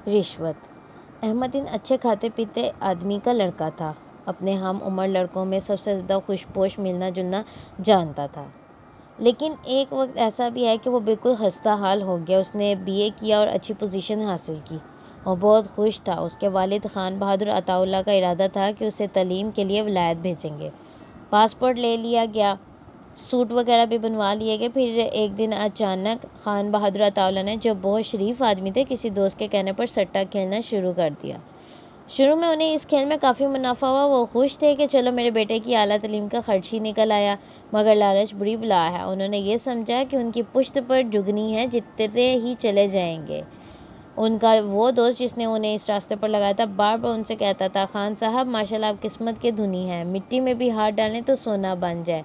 رشوت۔ احمد دین اچھے کھاتے پیتے آدمی کا لڑکا تھا، اپنے ہم عمر لڑکوں میں سب سے زیادہ خوش پوش ملنا جلنا جانتا تھا، لیکن ایک وقت ایسا بھی ہے کہ وہ بالکل خستہ حال ہو گیا۔ اس نے BA کیا اور اچھی پوزیشن حاصل کی اور بہت خوش تھا۔ اس کے والد خان بہادر عطا اللہ کا ارادہ تھا کہ اسے تعلیم کے لیے ولایت بھیجیں گے۔ پاسپورٹ لے لیا گیا، سوٹ وغیرہ بھی بنوا لیے گئے۔ پھر ایک دن اچانک خان بہادر عطا اللہ نے، جو بہت شریف آدمی تھے، کسی دوست کے کہنے پر سٹہ کھیلنا شروع کر دیا۔ شروع میں انہیں اس کھیل میں کافی منافع ہوا، وہ خوش تھے کہ چلو میرے بیٹے کی اعلیٰ تعلیم کا خرچ ہی نکل آیا، مگر لالچ بری بلا ہے۔ انہوں نے یہ سمجھا کہ ان کی پشت پر جگنی ہے، جتتے ہی چلے جائیں گے۔ ان کا وہ دوست جس نے انہیں اس راستے پر لگایا تھا، بار بار ان سے کہتا تھا، خان صاحب ماشاءاللہ آپ قسمت کے دھنی ہیں، مٹی میں بھی ہاتھ ڈالیں تو سونا بن جائے۔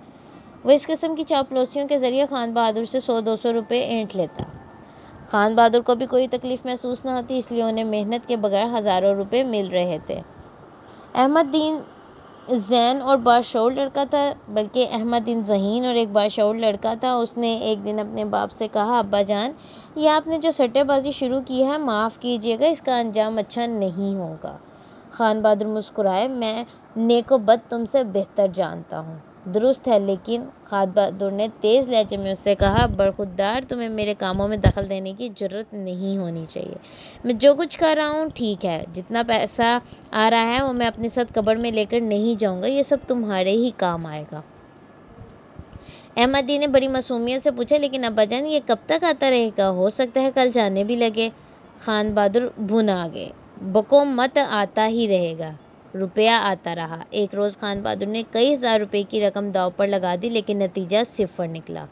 وہ اس قسم کی چاپلوسیوں کے ذریعے خان بہادر سے 100-200 روپے اینٹھ لیتا۔ خان بہادر کو بھی کوئی تکلیف محسوس نہ ہوتی، اس لیے انہیں محنت کے بغیر ہزاروں روپے مل رہے تھے۔ احمد دین ذہین اور باشعور لڑکا تھا، بلکہ احمد دین ذہین اور ایک باشعور لڑکا تھا۔ اس نے ایک دن اپنے باپ سے کہا، ابا جان، یہ آپ نے جو سٹے بازی شروع کی ہے، معاف کیجیے گا، اس کا انجام اچھا نہیں ہوگا۔ خان بہادر مسکرائے، میں نیک و بد تم سے بہتر جانتا ہوں۔ درست ہے، لیکن خان بہادر نے تیز لہجے میں اس سے کہا، برخودار، تمہیں میرے کاموں میں دخل دینے کی جرات نہیں ہونی چاہیے۔ میں جو کچھ کر رہا ہوں ٹھیک ہے، جتنا پیسہ آ رہا ہے وہ میں اپنے ساتھ قبر میں لے کر نہیں جاؤں گا، یہ سب تمہارے ہی کام آئے گا۔ احمد دی نے بڑی معصومیت سے پوچھا، لیکن ابا جان یہ کب تک آتا رہے گا؟ ہو سکتا ہے کل جانے بھی لگے۔ خان بہادر بھنا گئے، بکو مت، آتا ہی رہے گا۔ روپیہ آتا رہا۔ ایک روز خان بہادر نے کئی ہزار روپے کی رقم داؤ پر لگا دی، لیکن نتیجہ صفر نکلا۔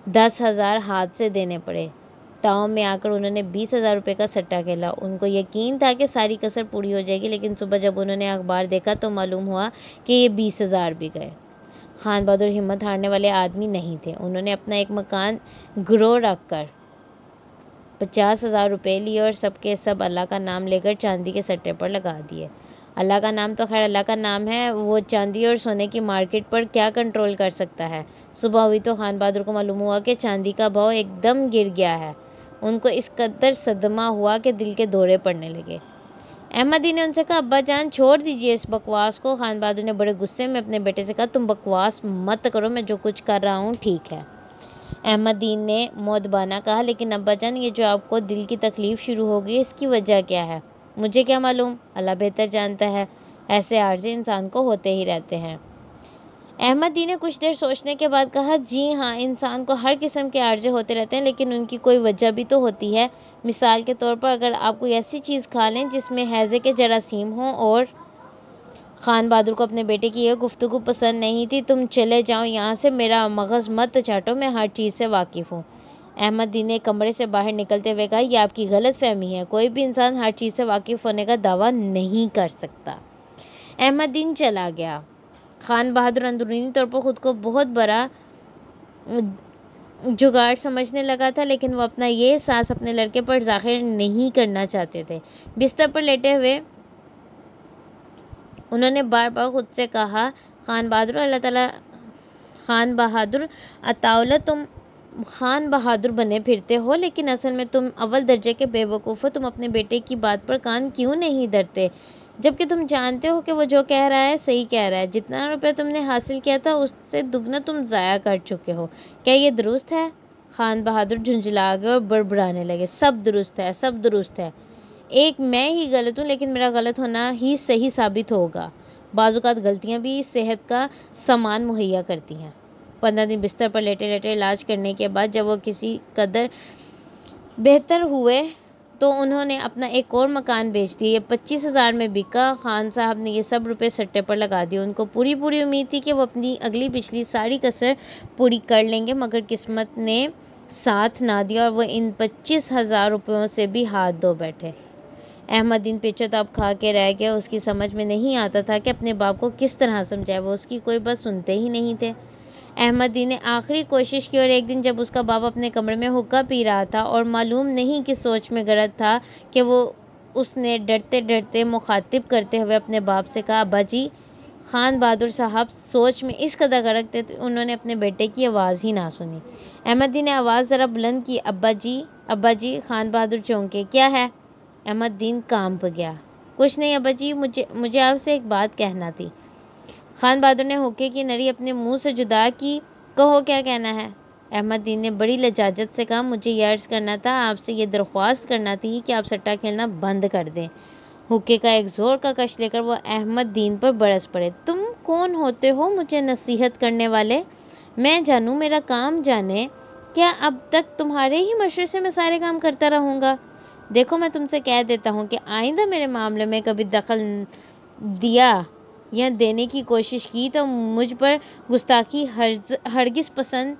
10,000 ہاتھ سے دینے پڑے۔ تاؤں میں آ کر انہوں نے 20,000 روپے کا سٹہ کھیلا۔ ان کو یقین تھا کہ ساری کسر پوری ہو جائے گی، لیکن صبح جب انہوں نے اخبار دیکھا تو معلوم ہوا کہ یہ 20,000 بھی گئے۔ خان بہادر ہمت ہارنے والے آدمی نہیں تھے۔ انہوں نے اپنا ایک مکان گرو رکھ کر 50,000 روپے لیے اور سب کے سب اللہ کا نام لے کر چاندی کے سٹے پر لگا دیے۔ اللہ کا نام تو خیر اللہ کا نام ہے، وہ چاندی اور سونے کی مارکیٹ پر کیا کنٹرول کر سکتا ہے۔ صبح ہوئی تو خان بہادر کو معلوم ہوا کہ چاندی کا بھاؤ ایک دم گر گیا ہے۔ ان کو اس قدر صدمہ ہوا کہ دل کے دورے پڑنے لگے۔ احمد دی نے ان سے کہا، ابا جان چھوڑ دیجئے اس بکواس کو۔ خان بہادر نے بڑے غصے میں اپنے بیٹے سے کہا، تم بکواس مت کرو، میں جو کچھ کر رہا ہوں ٹھیک ہے۔ احمد دین نے مؤدبانہ کہا، لیکن ابا جان یہ جو آپ کو دل کی تکلیف شروع ہو گئی، اس کی وجہ کیا ہے؟ مجھے کیا معلوم، اللہ بہتر جانتا ہے، ایسے عارضے انسان کو ہوتے ہی رہتے ہیں۔ احمد دی نے کچھ دیر سوچنے کے بعد کہا، جی ہاں، انسان کو ہر قسم کے عارضے ہوتے رہتے ہیں، لیکن ان کی کوئی وجہ بھی تو ہوتی ہے۔ مثال کے طور پر اگر آپ کوئی ایسی چیز کھا لیں جس میں ہیضے کے جراثیم ہوں اور خان بہادر کو اپنے بیٹے کی یہ گفتگو پسند نہیں تھی، تم چلے جاؤ یہاں سے، میرا مغز مت چاٹو، میں ہر چیز سے واقف ہوں۔ احمد دی نے کمرے سے باہر نکلتے ہوئے کہا، یہ آپ کی غلط فہمی ہے، کوئی بھی انسان ہر چیز سے واقف ہونے کا دعویٰ نہیں کر سکتا۔ احمد دین چلا گیا۔ خان بہادر اندرونی طور پر خود کو بہت بڑا جگاڑ سمجھنے لگا تھا، لیکن وہ اپنا یہ احساس اپنے لڑکے پر ظاہر نہیں کرنا چاہتے تھے۔ بستر پر لیٹے ہوئے انہوں نے بار بار خود سے کہا، خان بہادر عطاءاللہ، تم خان بہادر بنے پھرتے ہو، لیکن اصل میں تم اول درجے کے بے وقوف ہو۔ تم اپنے بیٹے کی بات پر کان کیوں نہیں دھرتے، جبکہ تم جانتے ہو کہ وہ جو کہہ رہا ہے صحیح کہہ رہا ہے۔ جتنا روپے تم نے حاصل کیا تھا اس سے دگنا تم ضائع کر چکے ہو، کیا یہ درست ہے؟ خان بہادر جھنجھلا گئے اور بڑبڑانے لگے، سب درست ہے، سب درست ہے، ایک میں ہی غلط ہوں، لیکن میرا غلط ہونا ہی صحیح ثابت ہوگا۔ بعض اوقات غلطیاں بھی صحت کا سامان مہیا کرتی ہیں۔ 15 دن بستر پر لیٹے لیٹے علاج کرنے کے بعد جب وہ کسی قدر بہتر ہوئے تو انہوں نے اپنا ایک اور مکان بیچ دیا۔ یہ 25,000 میں بکا۔ خان صاحب نے یہ سب روپے سٹے پر لگا دیے۔ ان کو پوری امید تھی کہ وہ اپنی اگلی پچھلی ساری کسر پوری کر لیں گے، مگر قسمت نے ساتھ نہ دیا اور وہ ان 25,000 روپیوں سے بھی ہاتھ دھو بیٹھے۔ احمد دین پیچھے تاب کھا کے رہ گیا۔ اس کی سمجھ میں نہیں آتا تھا کہ اپنے باپ کو کس طرح سمجھائے، وہ اس کی کوئی بات سنتے ہی نہیں تھے۔ احمد دین نے آخری کوشش کی اور ایک دن جب اس کا باپ اپنے کمرے میں حقہ پی رہا تھا اور معلوم نہیں کس سوچ میں غرق تھا کہ اس نے ڈرتے ڈرتے مخاطب کرتے ہوئے اپنے باپ سے کہا، ابا جی۔ خان بہادر صاحب سوچ میں اس قدر غرق تھے انہوں نے اپنے بیٹے کی آواز ہی نہ سنی۔ احمد دین نے آواز ذرا بلند کی، ابا جی، ابا جی۔ خان بہادر چونکے، کیا ہے؟ احمد دین کانپ گیا۔ کچھ نہیں ابا جی، مجھے آپ سے ایک بات کہنا تھی۔ خان بہادر نے ہوکے کی نری اپنے منہ سے جدا کی۔ کہو کیا کہنا ہے؟ احمد دین نے بڑی لجاجت سے کہا، مجھے یہ عرض کرنا تھا، آپ سے یہ درخواست کرنا تھی کہ آپ سٹا کھیلنا بند کر دیں۔ حقے کا ایک زور کا کش لے کر وہ احمد دین پر برس پڑے۔ تم کون ہوتے ہو مجھے نصیحت کرنے والے؟ میں جانوں میرا کام جانے، کیا اب تک تمہارے ہی مشورے سے میں سارے کام کرتا رہوں گا؟ دیکھو میں تم سے کہہ دیتا ہوں کہ آئندہ میرے معاملے میں کبھی دخل دیا یا دینے کی کوشش کی تو مجھ پر گستاخی ہرگز پسند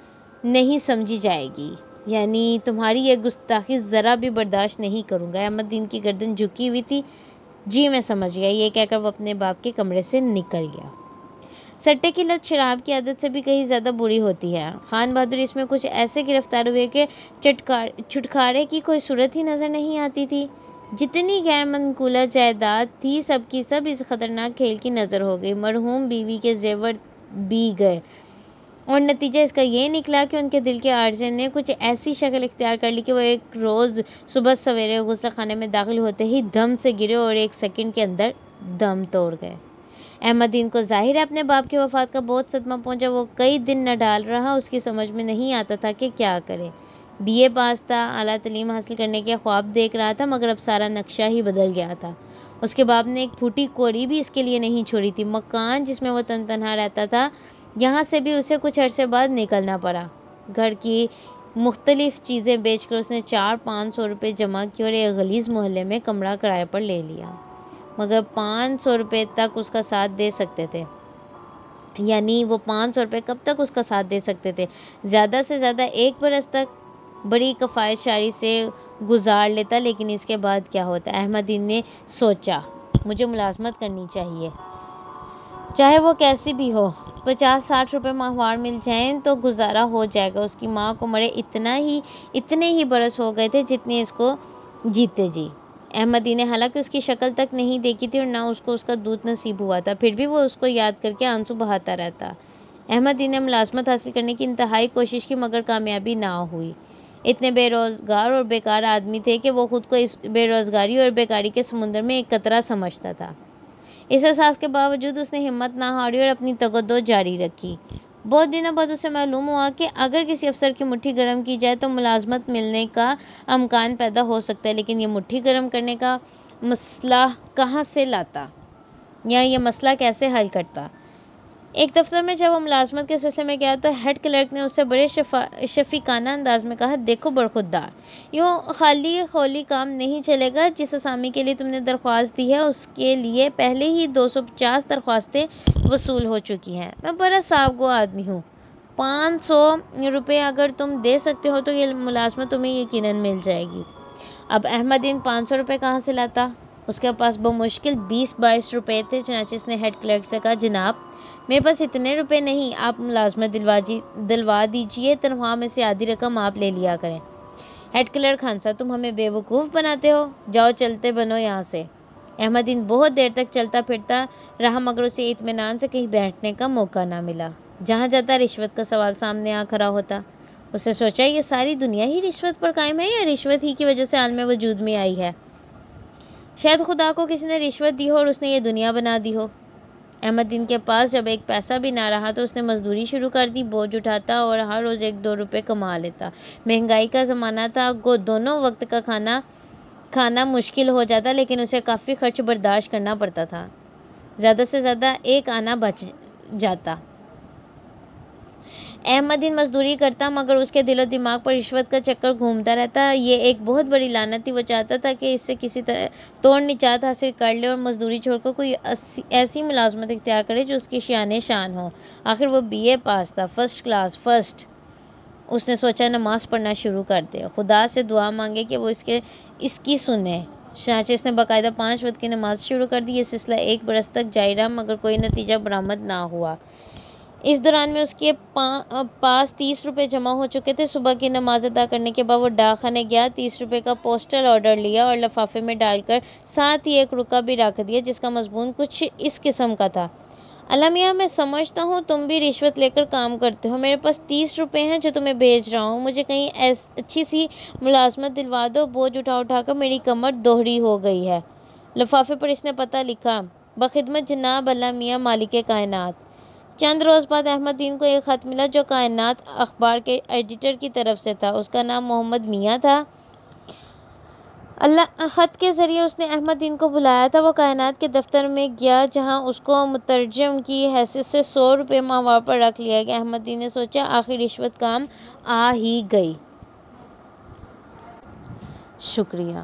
نہیں سمجھی جائے گی، یعنی تمہاری یہ گستاخی ذرا بھی برداشت نہیں کروں گا۔ احمد دین کی گردن جھکی ہوئی تھی۔ جی میں سمجھ گیا، یہ کہہ کر وہ اپنے باپ کے کمرے سے نکل گیا۔ سٹے کی لت شراب کی عادت سے بھی کہیں زیادہ بری ہوتی ہے۔ خان بہادر اس میں کچھ ایسے گرفتار ہوئے کہ چھٹکارے کی کوئی صورت ہی نظر نہیں آتی تھی۔ جتنی غیر منقولہ جائیداد تھی سب کی سب اس خطرناک کھیل کی نظر ہو گئی۔ مرحوم بیوی کے زیور بھی گئے اور نتیجہ اس کا یہ نکلا کہ ان کے دل کے عارضے نے کچھ ایسی شکل اختیار کر لی کہ وہ ایک روز صبح سویرے غسل خانے میں داخل ہوتے ہی دم سے گرے اور ایک سیکنڈ کے اندر دم توڑ گئے۔ احمد دین کو ظاہر ہے اپنے باپ کی وفات کا بہت صدمہ پہنچا۔ وہ کئی دن نہ ڈال رہا، اس کی سمجھ میں نہیں آتا تھا کہ کیا کرے۔ BA پاس تھا، اعلیٰ تعلیم حاصل کرنے کے خواب دیکھ رہا تھا، مگر اب سارا نقشہ ہی بدل گیا تھا۔ اس کے باپ نے ایک پھوٹی کوڑی بھی اس کے لیے نہیں چھوڑی تھی۔ مکان جس میں وہ تنہا رہتا تھا، یہاں سے بھی اسے کچھ عرصے بعد نکلنا پڑا۔ گھر کی مختلف چیزیں بیچ کر اس نے 400-500 روپے جمع کیے اور ایک غلیظ محلے میں کمرہ کرائے پر لے لیا، مگر 500 روپے تک اس کا ساتھ دے سکتے تھے۔ یعنی وہ 500 روپے کب تک اس کا ساتھ دے سکتے تھے؟ زیادہ سے زیادہ 1 برس تک۔ بڑی کفایت شاری سے گزار لیتا، لیکن اس کے بعد کیا ہوتا؟ احمد دین نے سوچا، مجھے ملازمت کرنی چاہیے، چاہے وہ کیسی بھی ہو۔ 50-60 روپے ماہوار مل جائیں تو گزارا ہو جائے گا۔ اس کی ماں کو مرے اتنے ہی برس ہو گئے تھے جتنے اس کو جیتے جی۔ احمد دین نے حالانکہ اس کی شکل تک نہیں دیکھی تھی اور نہ اس کو اس کا دودھ نصیب ہوا تھا، پھر بھی وہ اس کو یاد کر کے آنسو بہاتا رہتا۔ احمد دین نے ملازمت حاصل کرنے کی انتہائی کوشش کی، مگر کامیابی نہ ہوئی۔ اتنے بے روزگار اور بیکار آدمی تھے کہ وہ خود کو اس بے روزگاری اور بیکاری کے سمندر میں ایک قطرہ سمجھتا تھا۔ اس احساس کے باوجود اس نے ہمت نہ ہاری اور اپنی تگدو جاری رکھی۔ بہت دنوں بعد اسے معلوم ہوا کہ اگر کسی افسر کی مٹھی گرم کی جائے تو ملازمت ملنے کا امکان پیدا ہو سکتا ہے، لیکن یہ مٹھی گرم کرنے کا مسئلہ کہاں سے لاتا یا یہ مسئلہ کیسے حل کرتا؟ ایک دفتر میں جب وہ ملازمت کے سلسلے میں گیا تو ہیڈ کلرک نے اس سے بڑے شفیقانہ انداز میں کہا، دیکھو برخودار، یوں خالی خولی کام نہیں چلے گا۔ جس اسامی کے لیے تم نے درخواست دی ہے اس کے لیے پہلے ہی 250 درخواستیں وصول ہو چکی ہیں۔ میں بڑا صاف گو آدمی ہوں، 500 روپے اگر تم دے سکتے ہو تو یہ ملازمت تمہیں یقیناً مل جائے گی۔ اب احمد دین 500 روپے کہاں سے لاتا؟ اس کے پاس بمشکل 20-22 روپے تھے۔ چنانچہ اس نے ہیڈ کلرک سے کہا، جناب میرے پاس اتنے روپے نہیں، آپ ملازمت دلوا دیجئے، تنخواہ میں سے آدھی رقم آپ لے لیا کریں۔ ہیڈ کلرک ہنسا، تم ہمیں بیوقوف بناتے ہو، جاؤ چلتے بنو یہاں سے۔ احمد دین بہت دیر تک چلتا پھرتا رہا، مگر اسے اطمینان سے کہیں بیٹھنے کا موقع نہ ملا۔ جہاں جاتا رشوت کا سوال سامنے آ کھڑا ہوتا۔ اس نے سوچا، یہ ساری دنیا ہی رشوت پر قائم ہے یا رشوت ہی کی وجہ سے عالم وجود میں آئی ہے؟ شاید خدا کو کسی نے رشوت دی ہو اور اس نے یہ دنیا بنا دی ہو۔ احمد دین کے پاس جب ایک پیسہ بھی نہ رہا تو اس نے مزدوری شروع کر دی، بوجھ اٹھاتا اور ہر روز 1-2 روپے کما لیتا۔ مہنگائی کا زمانہ تھا، دونوں وقت کا کھانا مشکل ہو جاتا، لیکن اسے کافی خرچ برداشت کرنا پڑتا تھا۔ زیادہ سے زیادہ ایک آنا بچ جاتا۔ احمد دین مزدوری کرتا، مگر اس کے دل و دماغ پر رشوت کا چکر گھومتا رہتا۔ یہ ایک بہت بڑی لعنت تھی۔ وہ چاہتا تھا کہ اس سے کسی طور نجات حاصل کر لے اور مزدوری چھوڑ کر کوئی ایسی ملازمت اختیار کرے جو اس کی شان ہو۔ آخر وہ BA پاس تھا، فرسٹ کلاس، فرسٹ۔ اس نے سوچا نماز پڑھنا شروع کر دے، خدا سے دعا مانگے کہ وہ اس کی سنے۔ چنانچہ اس نے باقاعدہ 5 وقت کی نماز شروع کر دی۔ یہ سلسلہ 1 برس تک جاری رہا، مگر کوئی نتیجہ برآمد نہ ہوا۔ اس دوران میں اس کے پاس 30 روپے جمع ہو چکے تھے۔ صبح کی نماز ادا کرنے کے بعد وہ ڈاک خانے گیا، 30 روپے کا پوسٹل آرڈر لیا اور لفافے میں ڈال کر ساتھ ہی ایک رکا بھی رکھ دیا جس کا مضمون کچھ اس قسم کا تھا، اللہ میاں میں سمجھتا ہوں تم بھی رشوت لے کر کام کرتے ہو، میرے پاس 30 روپے ہیں جو تمہیں بھیج رہا ہوں، مجھے کہیں اچھی سی ملازمت دلوا دو، بوجھ اٹھا اٹھا کر میری کمر دوہری ہو گئی ہے۔ لفافے پر اس نے پتہ لکھا، بخدمت جناب اللہ میاں مالک کائنات۔ چند روز بعد احمد دین کو ایک خط ملا جو کائنات اخبار کے ایڈیٹر کی طرف سے تھا، اس کا نام محمد میاں تھا۔ خط کے ذریعے اس نے احمد دین کو بلایا تھا۔ وہ کائنات کے دفتر میں گیا جہاں اس کو مترجم کی حیثیت سے 100 روپے ماہوار پر رکھ لیا گیا۔ احمد دین نے سوچا آخر رشوت کام آ ہی گئی۔ شکریہ۔